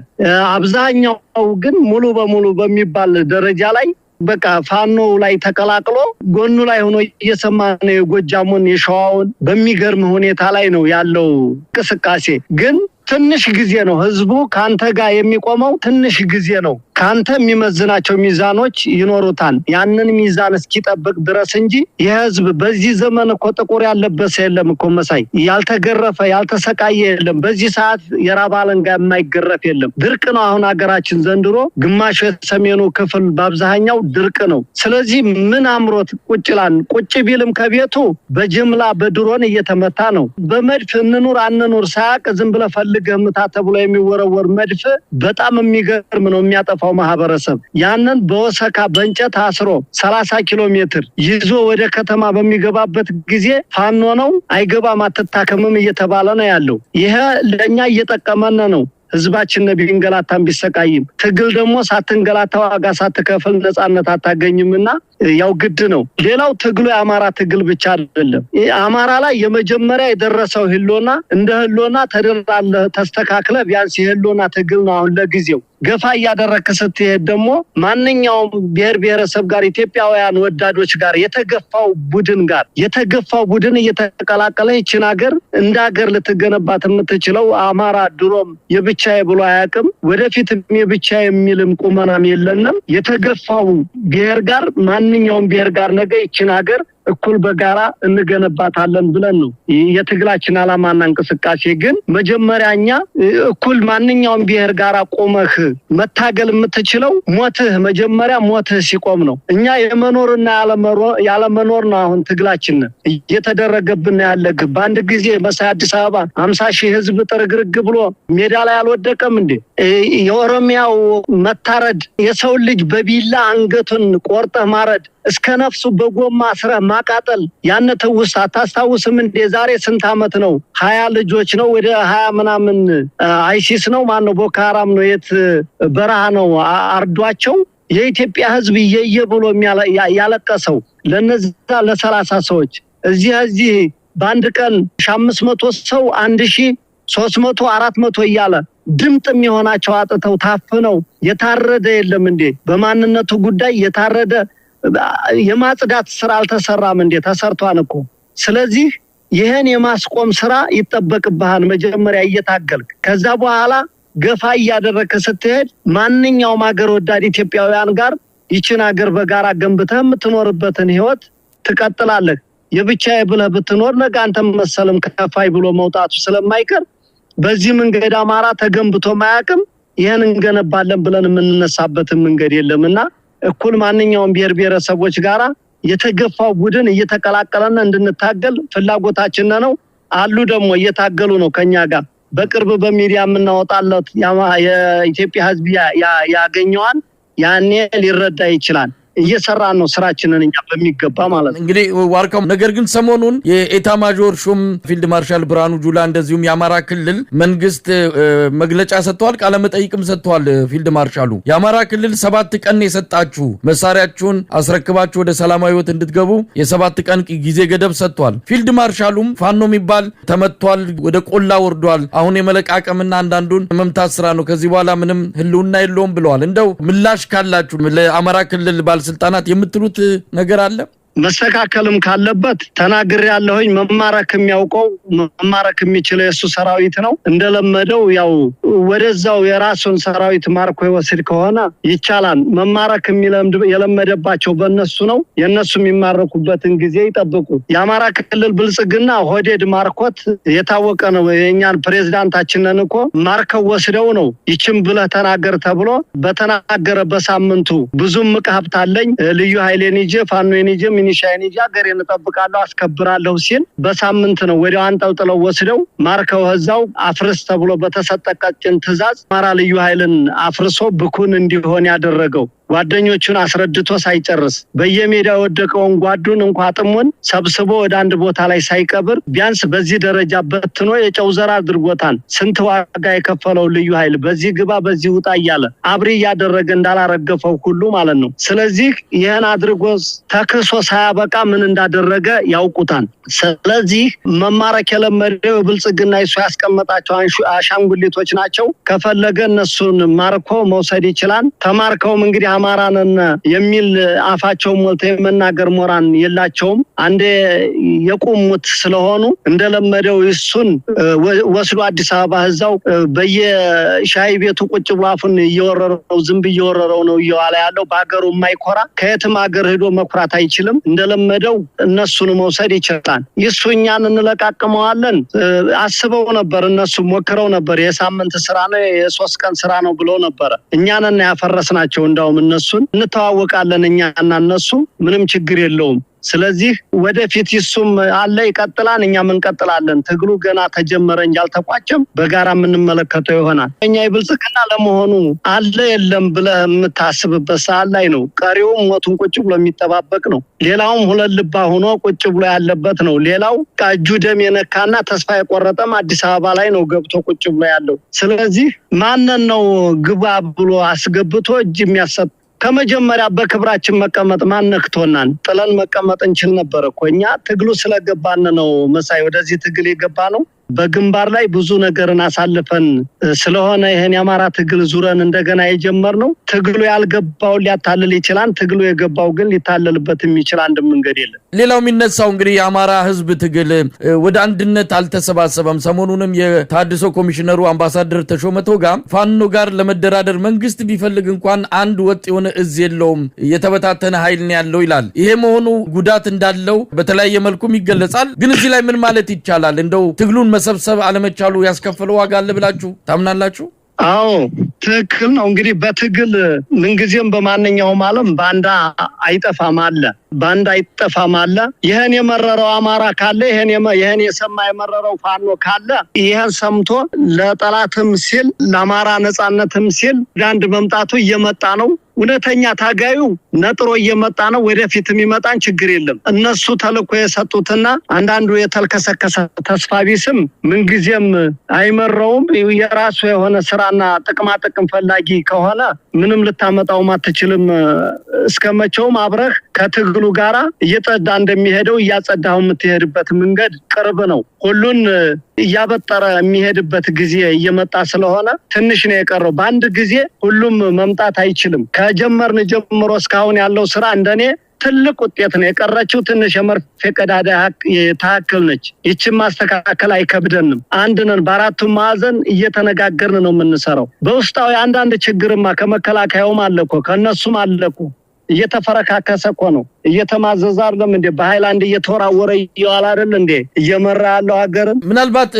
አብዛኛው ግን ሙሉ በሙሉ በሚባል ደረጃ ላይ በቃ ፋኖ ላይ ተቀላቅሎ ጎኑ ላይ ሆኖ እየሰማነ የጎጃሙን የሸዋውን በሚገርም ሁኔታ ላይ ነው ያለው እንቅስቃሴ። ግን ትንሽ ጊዜ ነው ህዝቡ ካንተ ጋር የሚቆመው ትንሽ ጊዜ ነው። ካንተ የሚመዝናቸው ሚዛኖች ይኖሩታል። ያንን ሚዛን እስኪጠብቅ ድረስ እንጂ የህዝብ በዚህ ዘመን እኮ ጥቁር ያለበሰ የለም እኮ መሳይ፣ ያልተገረፈ ያልተሰቃየ የለም። በዚህ ሰዓት የራብ አለንጋ የማይገረፍ የለም። ድርቅ ነው አሁን ሀገራችን ዘንድሮ ግማሽ የሰሜኑ ክፍል በአብዛኛው ድርቅ ነው። ስለዚህ ምን አምሮት ቁጭላን ቁጭ ቢልም ከቤቱ በጅምላ በድሮን እየተመታ ነው። በመድፍ እንኑር አንኑር ሳያቅ ዝም ብለ ፈልገህ ምታ ተብሎ የሚወረወር መድፍ በጣም የሚገርም ነው የሚያጠፋው ማህበረሰብ። ያንን በወሰካ በእንጨት አስሮ 30 ኪሎ ሜትር ይዞ ወደ ከተማ በሚገባበት ጊዜ ፋኖ ነው አይገባም አትታከምም እየተባለ ነው ያለው። ይሄ ለኛ እየጠቀመን ነው። ህዝባችን ቢንገላታም ቢሰቃይም ትግል ደግሞ ሳትንገላታ ዋጋ ሳትከፍል ነፃነት አታገኝምና ያው ግድ ነው። ሌላው ትግሉ የአማራ ትግል ብቻ አይደለም። አማራ ላይ የመጀመሪያ የደረሰው ህሎና እንደ ህሎና ተደራለ ተስተካክለ ቢያንስ ህሎና ትግል ነው። አሁን ለጊዜው ገፋ ያደረከ ስትሄድ ደግሞ ማንኛውም ብሔር ብሔረሰብ ጋር ኢትዮጵያውያን ወዳዶች ጋር የተገፋው ቡድን እየተቀላቀለ ይችን ሀገር እንደ ሀገር ልትገነባት የምትችለው አማራ ድሮም የብቻዬ ብሎ አያውቅም። ወደፊትም የብቻዬ የሚልም ቁመናም የለንም። የተገፋው ብሔር ጋር ማንኛውም ብሔር ጋር ነገ ይችን ሀገር እኩል በጋራ እንገነባታለን ብለን ነው የትግላችን ዓላማና እንቅስቃሴ። ግን መጀመሪያኛ እኩል ማንኛውም ብሔር ጋር ቆመህ መታገል የምትችለው መጀመሪያ ሞትህ ሲቆም ነው። እኛ የመኖርና ያለመኖር ነው አሁን ትግላችን እየተደረገብን ያለ። በአንድ ጊዜ መሳይ አዲስ አበባ 50,000 ህዝብ ጥርግርግ ብሎ ሜዳ ላይ አልወደቀም እንዴ? የኦሮሚያው መታረድ፣ የሰው ልጅ በቢላ አንገቱን ቆርጠህ ማረድ፣ እስከ ነፍሱ በጎማ አስረህ ማቃጠል ያነተውስ አታስታውስም እንዴ? ዛሬ ስንት አመት ነው? 20 ልጆች ነው ወደ 20 ምናምን አይሲስ ነው ማነው ቦኮ ሃራም ነው የት በረሃ ነው አርዷቸው የኢትዮጵያ ህዝብ ብሎ ያለቀሰው ለነዛ ለ30 ሰዎች እዚህ በአንድ ቀን 500 ሰው 1300 400 እያለ ድምጥ የሚሆናቸው አጥተው ታፍነው የታረደ የለም እንዴ? በማንነቱ ጉዳይ የታረደ የማጽዳት ስራ አልተሰራም እንዴ? ተሰርቷን እኮ። ስለዚህ ይሄን የማስቆም ስራ ይተበቅብሃል መጀመሪያ እየታገልክ። ከዛ በኋላ ገፋ ያደረከ ስትሄድ ማንኛውም ሀገር ወዳድ ኢትዮጵያውያን ጋር ይችን ሀገር በጋራ ገንብተህ የምትኖርበትን ህይወት ትቀጥላለህ። የብቻዬ ብለህ ብትኖር ነገ አንተም መሰለም ከፋይ ብሎ መውጣቱ ስለማይቀር በዚህ መንገድ አማራ ተገንብቶ ማያቅም። ይሄን እንገነባለን ብለን የምንነሳበት መንገድ የለምና እኩል ማንኛውም ብሔር ብሔረሰቦች ጋራ የተገፋው ቡድን እየተቀላቀለና እንድንታገል ፍላጎታችን ነው። አሉ ደግሞ እየታገሉ ነው ከኛ ጋር በቅርብ በሚዲያ የምናወጣለት የኢትዮጵያ ህዝብ ያገኘዋን ያኔ ሊረዳ ይችላል። እየሰራን ነው ስራችንን እኛ በሚገባ ማለት ነው። እንግዲህ ዋርካው ነገር ግን ሰሞኑን የኤታ ማጆር ሹም ፊልድ ማርሻል ብርሃኑ ጁላ እንደዚሁም የአማራ ክልል መንግስት መግለጫ ሰጥተዋል፣ ቃለ መጠይቅም ሰጥተዋል። ፊልድ ማርሻሉ የአማራ ክልል 7 ቀን የሰጣችሁ መሳሪያችሁን አስረክባችሁ ወደ ሰላማዊ ህይወት እንድትገቡ የ7 ቀን ጊዜ ገደብ ሰጥቷል። ፊልድ ማርሻሉም ፋኖ የሚባል ተመቷል፣ ወደ ቆላ ወርዷል፣ አሁን የመለቃቀምና አንዳንዱን መምታት ስራ ነው፣ ከዚህ በኋላ ምንም ህልውና የለውም ብለዋል። እንደው ምላሽ ካላችሁ ለአማራ ክልል ባለስልጣናት የምትሉት ነገር አለ? መስተካከልም ካለበት ተናግሬ ያለሁኝ መማረክ የሚያውቀው መማረክ የሚችለው የሱ ሰራዊት ነው። እንደለመደው ያው ወደዛው የራሱን ሰራዊት ማርኮ ይወስድ ከሆነ ይቻላል። መማረክ የለመደባቸው በእነሱ ነው። የነሱ የሚማረኩበትን ጊዜ ይጠብቁ። የአማራ ክልል ብልጽግና ሆዴድ ማርኮት የታወቀ ነው። የኛን ፕሬዝዳንታችንን እኮ ማርከው ወስደው ነው ይችም ብለህ ተናገር ተብሎ በተናገረ በሳምንቱ ብዙም ምቃብት አለኝ ልዩ ኃይሌን ይዤ ፋኖን ይዤ ሚኒሻዬን ይዤ ሀገሬን እጠብቃለሁ አስከብራለሁ ሲል በሳምንት ነው ወዲያው አንጠልጥለው ወስደው ማርከው እዛው አፍርስ ተብሎ በተሰጠቀጭን ትዕዛዝ አማራ ልዩ ኃይልን አፍርሶ ብኩን እንዲሆን ያደረገው ጓደኞቹን አስረድቶ ሳይጨርስ በየሜዳው ወደቀውን ጓዱን እንኳን ጥሙን ሰብስቦ ወደ አንድ ቦታ ላይ ሳይቀብር ቢያንስ በዚህ ደረጃ በትኖ የጨው ዘር አድርጎታል። ስንት ዋጋ የከፈለው ልዩ ኃይል በዚህ ግባ በዚህ ውጣ እያለ አብሪ ያደረገ እንዳላረገፈው ሁሉ ማለት ነው። ስለዚህ ይሄን አድርጎ ተክሶ ሳያበቃ ምን እንዳደረገ ያውቁታል። ስለዚህ መማረክ የለመደው ብልጽግና እሱ ያስቀመጣቸው አሻንጉሊቶች ናቸው። ከፈለገ እነሱን ማርኮ መውሰድ ይችላል። ተማርከውም እንግዲህ አማራንን የሚል አፋቸው ሞልተው የመናገር ሞራን የላቸውም። አንዴ የቆሙት ስለሆኑ እንደለመደው እሱን ወስዶ አዲስ አበባ እዛው በየሻይ ቤቱ ቁጭ ብሎ አፉን እየወረረው ዝንብ እየወረረው ነው እየዋለ ያለው። በአገሩ የማይኮራ ከየትም ሀገር ሄዶ መኩራት አይችልም። እንደለመደው እነሱን መውሰድ ይችላል። እሱኛን እንለቃቅመዋለን አስበው ነበር። እነሱ ሞክረው ነበር። የሳምንት ስራ ነው የ3 ቀን ስራ ነው ብሎ ነበር። እኛንን ያፈረስናቸው። እንዳውም እነሱን እንተዋወቃለን እኛና እነሱ ምንም ችግር የለውም። ስለዚህ ወደፊት ይሱም አለ ይቀጥላል እኛም እንቀጥላለን ትግሉ ገና ተጀመረ እንጂ አልተቋጨም በጋራ የምንመለከተው ይሆናል እኛ ይብልጽግና ለመሆኑ አለ የለም ብለህ የምታስብበት ሰዓት ላይ ነው ቀሪውም ሞቱን ቁጭ ብሎ የሚጠባበቅ ነው ሌላውም ሁለት ልባ ሆኖ ቁጭ ብሎ ያለበት ነው ሌላው ቃጁ ደም የነካና ተስፋ የቆረጠም አዲስ አበባ ላይ ነው ገብቶ ቁጭ ብሎ ያለው ስለዚህ ማንን ነው ግባ ብሎ አስገብቶ እጅ የሚያሰጥ ከመጀመሪያ በክብራችን መቀመጥ ማነክቶናል ጥለን መቀመጥ እንችል ነበር እኮ እኛ ትግሉ ስለገባን ነው መሳይ ወደዚህ ትግል የገባ ነው በግንባር ላይ ብዙ ነገርን አሳልፈን ስለሆነ ይሄን ያማራ ትግል ዙረን እንደገና የጀመርነው ትግሉ ያልገባው ሊያታልል ይችላል ትግሉ የገባው ግን ሊታለልበት የሚችል አንድ መንገድ የለም ሌላው የሚነሳው እንግዲህ የአማራ ህዝብ ትግል ወደ አንድነት አልተሰባሰበም ሰሞኑንም የታድሶ ኮሚሽነሩ አምባሳደር ተሾመ ቶጋ ፋኖ ጋር ለመደራደር መንግስት ቢፈልግ እንኳን አንድ ወጥ የሆነ እዝ የለውም የተበታተነ ኃይል ነው ያለው ይላል ይሄ መሆኑ ጉዳት እንዳለው በተለያየ መልኩም ይገለጻል ግን እዚህ ላይ ምን ማለት ይቻላል እንደው ትግሉን መሰብሰብ አለመቻሉ ያስከፈለው ዋጋ አለ ብላችሁ ታምናላችሁ አዎ ትክክል ነው እንግዲህ በትግል ምንጊዜም በማንኛውም ዓለም ባንዳ አይጠፋም አለ ባንዳ አይጠፋም አለ ይሄን የመረረው አማራ ካለ ይሄን የሰማ የመረረው ፋኖ ካለ ይሄን ሰምቶ ለጠላትም ሲል ለአማራ ነጻነትም ሲል ጋንድ መምጣቱ እየመጣ ነው እውነተኛ ታጋዩ ነጥሮ እየመጣ ነው ወደፊትም ይመጣን ችግር የለም እነሱ ተልኮ የሰጡትና አንዳንዱ የተልከሰከሰ ተስፋ ቢስም ምንጊዜም አይመረውም የራሱ የሆነ ስራና ጥቅም ፈላጊ ከሆነ ምንም ልታመጣው ማትችልም እስከመቼውም አብረህ ከትግሉ ጋራ እየጸዳ እንደሚሄደው እያጸዳው የምትሄድበት መንገድ ቅርብ ነው ሁሉን እያበጠረ የሚሄድበት ጊዜ እየመጣ ስለሆነ ትንሽ ነው የቀረው በአንድ ጊዜ ሁሉም መምጣት አይችልም ከጀመርን ጀምሮ እስካሁን ያለው ስራ እንደኔ ትልቅ ውጤት ነው የቀረችው ትንሽ የመርፌ ቀዳዳ ታክል ነች ይችን ማስተካከል አይከብደንም አንድ ነን በአራቱ ማዕዘን እየተነጋገርን ነው የምንሰራው በውስጣው አንዳንድ ችግርማ ከመከላከያውም አለኮ ከነሱም አለኮ እየተፈረካከሰ እኮ ነው እየተማዘዘ አይደለም እንዴ በሃይላንድ እየተወራወረ ይዋል አይደል እንዴ እየመራ ያለው ሀገር ምናልባት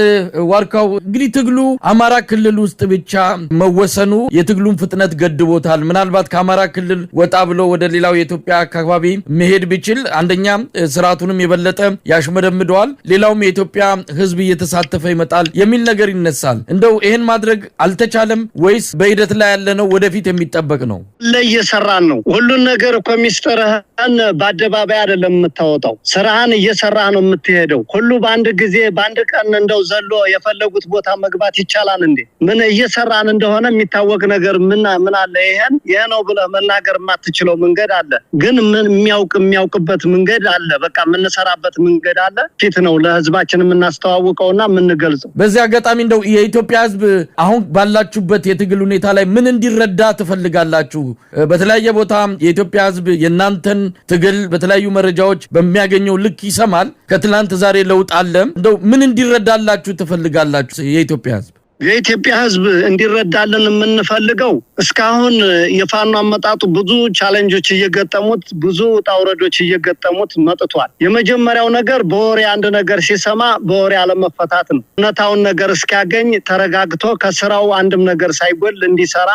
ዋርካው እንግዲህ ትግሉ አማራ ክልል ውስጥ ብቻ መወሰኑ የትግሉን ፍጥነት ገድቦታል ምናልባት ከአማራ ክልል ወጣ ብሎ ወደ ሌላው የኢትዮጵያ አካባቢ መሄድ ቢችል አንደኛ ስርዓቱንም የበለጠ ያሽመደምደዋል ሌላውም የኢትዮጵያ ህዝብ እየተሳተፈ ይመጣል የሚል ነገር ይነሳል እንደው ይሄን ማድረግ አልተቻለም ወይስ በሂደት ላይ ያለ ነው ወደፊት የሚጠበቅ ነው ለየሰራን ነው ሁሉን ነገር እኮ ሚስጥርህን በአደባባይ አይደለም የምታወጣው ስራህን እየሰራህ ነው የምትሄደው ሁሉ በአንድ ጊዜ በአንድ ቀን እንደው ዘሎ የፈለጉት ቦታ መግባት ይቻላል እንዴ ምን እየሰራን እንደሆነ የሚታወቅ ነገር ምን አለ ይሄ ነው ብለህ መናገር የማትችለው መንገድ አለ ግን ምን የሚያውቅበት መንገድ አለ በቃ የምንሰራበት መንገድ አለ ፊት ነው ለህዝባችን የምናስተዋውቀውና የምንገልጸው በዚህ አጋጣሚ እንደው የኢትዮጵያ ህዝብ አሁን ባላችሁበት የትግል ሁኔታ ላይ ምን እንዲረዳ ትፈልጋላችሁ በተለያየ ቦታ የኢትዮጵያ ህዝብ የናንተን ትግል በተለያዩ መረጃዎች በሚያገኘው ልክ ይሰማል ከትላንት ዛሬ ለውጥ አለ እንደው ምን እንዲረዳላችሁ ትፈልጋላችሁ የኢትዮጵያ ህዝብ የኢትዮጵያ ህዝብ እንዲረዳልን የምንፈልገው እስካሁን የፋኖ አመጣጡ ብዙ ቻሌንጆች እየገጠሙት ብዙ ጣውረዶች እየገጠሙት መጥቷል የመጀመሪያው ነገር በወሬ አንድ ነገር ሲሰማ በወሬ አለመፈታት ነው እውነታውን ነገር እስኪያገኝ ተረጋግቶ ከስራው አንድም ነገር ሳይጎል እንዲሰራ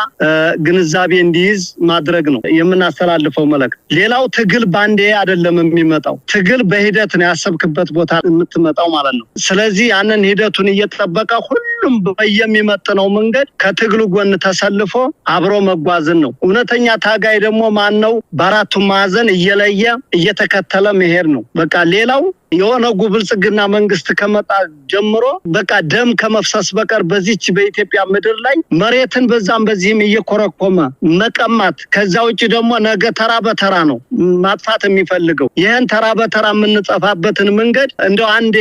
ግንዛቤ እንዲይዝ ማድረግ ነው የምናስተላልፈው መልእክት ሌላው ትግል ባንዴ አይደለም የሚመጣው ትግል በሂደት ነው ያሰብክበት ቦታ የምትመጣው ማለት ነው ስለዚህ ያንን ሂደቱን እየተጠበቀ ሁሉም የሚመጥነው መንገድ ከትግሉ ጎን ተሰልፎ አብሮ መጓዝን ነው እውነተኛ ታጋይ ደግሞ ማን ነው በአራቱ ማዕዘን እየለየ እየተከተለ መሄድ ነው በቃ ሌላው የኦነጉ ብልጽግና መንግስት ከመጣ ጀምሮ በቃ ደም ከመፍሰስ በቀር በዚች በኢትዮጵያ ምድር ላይ መሬትን በዛም በዚህም እየኮረኮመ መቀማት ከዛ ውጪ ደግሞ ነገ ተራ በተራ ነው ማጥፋት የሚፈልገው ይሄን ተራ በተራ የምንጠፋበትን መንገድ እንደው አንዴ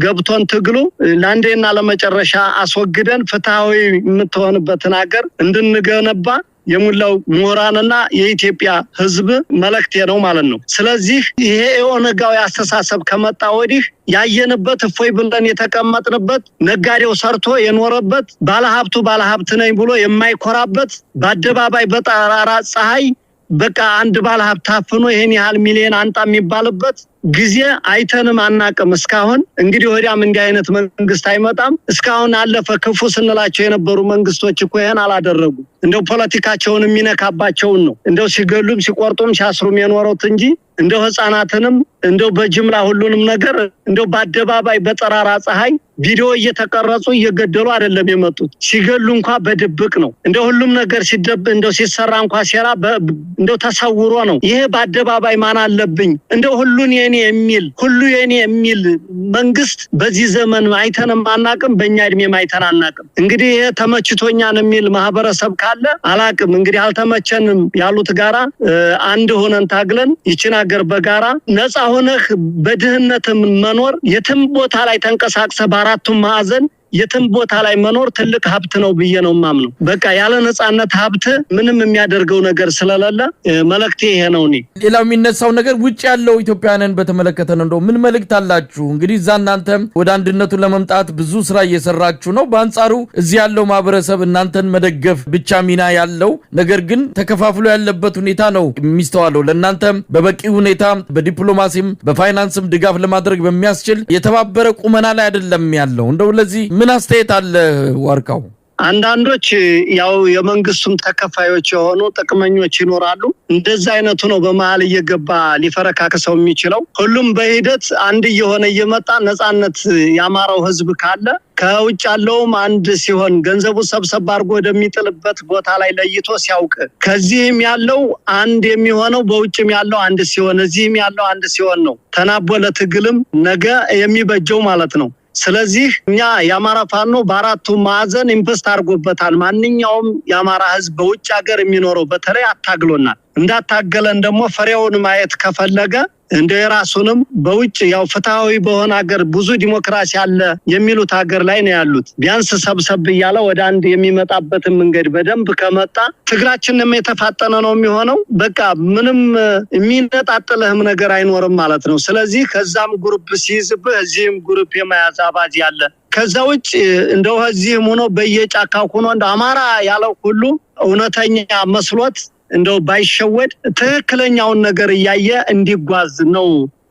ገብቶን ትግሉ ለአንዴና ለመጨረሻ አስወግደን ፍትሃዊ የምትሆንበትን ሀገር እንድንገነባ የሙላው ምሁራንና የኢትዮጵያ ህዝብ መልእክት ነው ማለት ነው ስለዚህ ይሄ የኦነጋዊ አስተሳሰብ ከመጣ ወዲህ ያየንበት እፎይ ብለን የተቀመጥንበት ነጋዴው ሰርቶ የኖረበት ባለሀብት ነኝ ብሎ የማይኮራበት በአደባባይ በጠራራ ፀሐይ በቃ አንድ ባለሀብት ታፍኖ ይሄን ያህል ሚሊዮን አንጣ የሚባልበት ጊዜ አይተንም አናቀም እስካሁን እንግዲህ ወዲያም እንዲህ አይነት መንግስት አይመጣም እስካሁን አለፈ ክፉ ስንላቸው የነበሩ መንግስቶች እኮ ይሄን አላደረጉ እንደው ፖለቲካቸውን የሚነካባቸውን ነው እንደው ሲገሉም ሲቆርጡም ሲያስሩም የኖሩት እንጂ እንደው ህፃናትንም እንደው በጅምላ ሁሉንም ነገር እንደው በአደባባይ በጠራራ ፀሐይ ቪዲዮ እየተቀረጹ እየገደሉ አይደለም የመጡት ሲገሉ እንኳን በድብቅ ነው እንደው ሁሉም ነገር እንደው ሲሰራ እንኳን ሴራ እንደው ተሰውሮ ነው ይሄ በአደባባይ ማን አለብኝ እንደው ሁሉን የኔ የሚል መንግስት በዚህ ዘመን አይተንም አናቅም በእኛ እድሜ አይተን አናቅም እንግዲህ ይሄ ተመችቶኛን የሚል ማህበረሰብ ካለ አላቅም እንግዲህ አልተመቸንም ያሉት ጋራ አንድ ሆነን ታግለን ይችን ሀገር በጋራ ነፃ ሆነህ በድህነት መኖር የትም ቦታ ላይ ተንቀሳቅሰ በአራቱም ማዕዘን የትም ቦታ ላይ መኖር ትልቅ ሀብት ነው ብዬ ነው ማምነው በቃ ያለ ነፃነት ሀብት ምንም የሚያደርገው ነገር ስለሌለ መልእክቴ ይሄ ነው ነኝ ሌላው የሚነሳው ነገር ውጭ ያለው ኢትዮጵያውያንን በተመለከተ ነው እንደው ምን መልእክት አላችሁ እንግዲህ እናንተ ወደ አንድነቱ ለመምጣት ብዙ ስራ እየሰራችሁ ነው በአንጻሩ እዚህ ያለው ማህበረሰብ እናንተን መደገፍ ብቻ ሚና ያለው ነገር ግን ተከፋፍሎ ያለበት ሁኔታ ነው የሚስተዋለው ለእናንተ በበቂ ሁኔታ በዲፕሎማሲም በፋይናንስም ድጋፍ ለማድረግ በሚያስችል የተባበረ ቁመና ላይ አይደለም ያለው እንደው ለዚህ ምን አስተያየት አለ ዋርካው አንዳንዶች ያው የመንግስቱም ተከፋዮች የሆኑ ጥቅመኞች ይኖራሉ እንደዛ አይነቱ ነው በመሃል እየገባ ሊፈረካከሰው የሚችለው ሁሉም በሂደት አንድ የሆነ እየመጣ ነፃነት ያማረው ህዝብ ካለ ከውጭ ያለውም አንድ ሲሆን ገንዘቡ ሰብሰብ አድርጎ ወደሚጥልበት ቦታ ላይ ለይቶ ሲያውቅ ከዚህም ያለው አንድ የሚሆነው በውጭም ያለው አንድ ሲሆን እዚህም ያለው አንድ ሲሆን ነው ተናቦ ለትግልም ነገ የሚበጀው ማለት ነው ስለዚህ እኛ የአማራ ፋኖ በአራቱ ማዕዘን ኢንቨስት አድርጎበታል ማንኛውም የአማራ ህዝብ በውጭ ሀገር የሚኖረው በተለይ አታግሎናል እንዳታገለን ደግሞ ፍሬውን ማየት ከፈለገ እንደ የራሱንም በውጭ ያው ፍትሃዊ በሆነ ሀገር ብዙ ዲሞክራሲ አለ የሚሉት ሀገር ላይ ነው ያሉት ቢያንስ ሰብሰብ ይያለ ወደ አንድ የሚመጣበትን መንገድ በደንብ ከመጣ ትግራችንም የተፋጠነ ነው የሚሆነው በቃ ምንም የሚነጣጥልህም ነገር አይኖርም ማለት ነው ስለዚህ ከዛም ግሩፕ ሲይዝብህ እዚህም ግሩፕ የመያዝ አባዜ ያለ ከዛ ውጭ እንደው እዚህም ሆኖ በየጫካው ሆኖ እንደ አማራ ያለው ሁሉ እውነተኛ መስሎት እንደው ባይሸወድ ትክክለኛውን ነገር ያየ እንዲጓዝ ነው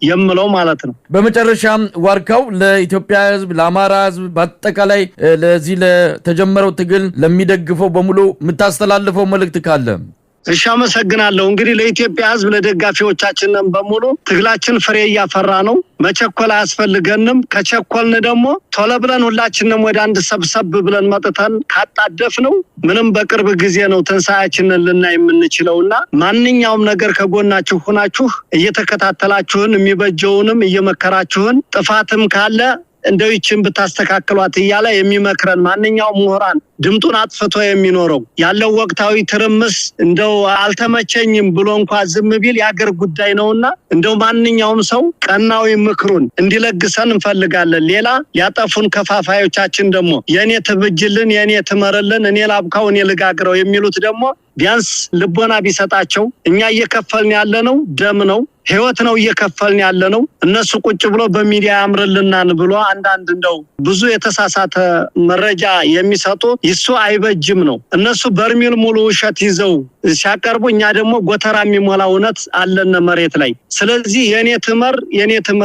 የምለው ማለት ነው በመጨረሻም ዋርካው ለኢትዮጵያ ህዝብ ለአማራ ህዝብ በአጠቃላይ ለዚህ ለተጀመረው ትግል ለሚደግፈው በሙሉ የምታስተላልፈው መልእክት ካለ እሺ አመሰግናለሁ እንግዲህ ለኢትዮጵያ ህዝብ ለደጋፊዎቻችንን በሙሉ ትግላችን ፍሬ ያፈራ ነው መቸኮል አያስፈልገንም ከቸኮልን ደግሞ ቶሎ ብለን ሁላችንም ወደ አንድ ሰብሰብ ብለን መጥተን ካጣደፍ ነው ምንም በቅርብ ጊዜ ነው ተንሳያችንን ልናይ የምንችለውና ማንኛውም ነገር ከጎናችሁ ሆናችሁ እየተከታተላችሁን የሚበጀውንም እየመከራችሁን ጥፋትም ካለ እንደው ይችን ብታስተካክሏት ይያለ የሚመክረን ማንኛውም ምሁራን ድምጡን አጥፍቶ የሚኖረው ያለው ወቅታዊ ትርምስ እንደው አልተመቸኝም ብሎ እንኳን ዝም ቢል ያገር ጉዳይ ነውና እንደው ማንኛውም ሰው ቀናዊ ምክሩን እንዲለግሰን እንፈልጋለን ሌላ ያጠፉን ከፋፋዮቻችን ደግሞ የኔ ትብጅልን የኔ ትመረልን እኔ ላብካው እኔ ልጋግረው የሚሉት ደግሞ ቢያንስ ልቦና ቢሰጣቸው እኛ እየከፈልን ያለነው ደም ነው ህይወት ነው እየከፈልን ያለነው እነሱ ቁጭ ብሎ በሚዲያ ያምርልናን ብሎ አንዳንድ እንደው ብዙ የተሳሳተ መረጃ የሚሰጡ ይሱ አይበጅም ነው እነሱ በርሚል ሙሉ ውሸት ይዘው ሲያቀርቡ እኛ ደግሞ ጎተራ የሚሞላ እውነት አለነ መሬት ላይ ስለዚህ የኔ ትመር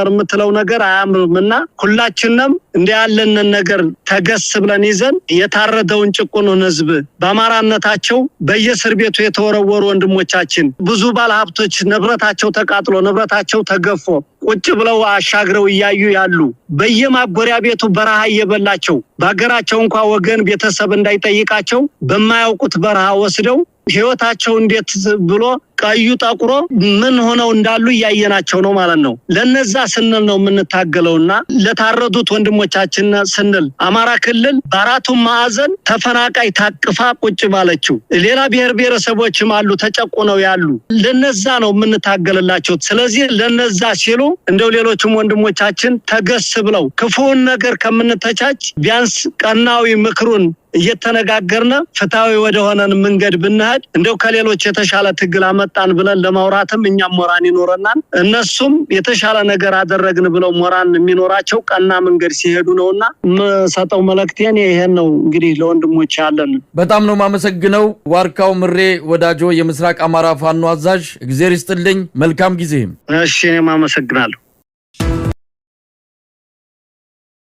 የምትለው ነገር አያምርምና ሁላችንም እንደ ያለንን ነገር ተገስ ብለን ይዘን የታረደውን ጭቁኑን ህዝብ በአማራነታቸው በየእስር ቤቱ የተወረወሩ ወንድሞቻችን ብዙ ባለሀብቶች ንብረታቸው ተቃጥሎ ንብረታቸው ተገፎ ቁጭ ብለው አሻግረው ያዩ ያሉ በየማጎሪያ ቤቱ በረሃ እየበላቸው በአገራቸው እንኳን ወገን ቤተሰብ እንዳይጠይቃቸው በማያውቁት በረሃ ወስደው ህይወታቸው እንዴት ብሎ ቀዩ ጠቁሮ ምን ሆነው እንዳሉ ያየናቸው ነው ማለት ነው ለነዛ ስንል ነው የምንታገለውና ለታረዱት ወንድሞቻችን ስንል አማራ ክልል በአራቱ ማዕዘን ተፈናቃይ ታቅፋ ቁጭ ባለችው ሌላ ብሔር ብሔረሰቦችም አሉ ተጨቁነው ያሉ ለነዛ ነው የምንታገልላቸው ስለዚህ ለነዛ ሲሉ እንደው ሌሎችም ወንድሞቻችን ተገስ ብለው ክፉን ነገር ከምንተቻች ቢያንስ ቀናዊ ምክሩን እየተነጋገርነ ፍታዊ ወደ ሆነን መንገድ ብንሄድ እንደው ከሌሎች የተሻለ ትግል አመጣን ብለን ለማውራትም እኛም ሞራን ይኖርናል እነሱም የተሻለ ነገር አደረግን ብለው ሞራን የሚኖራቸው ቀና መንገድ ሲሄዱ ነውና መሰጠው መልእክቴን ይሄን ነው እንግዲህ ለወንድሞች ያለን በጣም ነው ማመሰግነው ዋርካው ምሬ ወዳጆ የምስራቅ አማራ ፋኖ አዛዥ እግዚአብሔር ይስጥልኝ መልካም ጊዜ እሺ እኔ ማመሰግናለሁ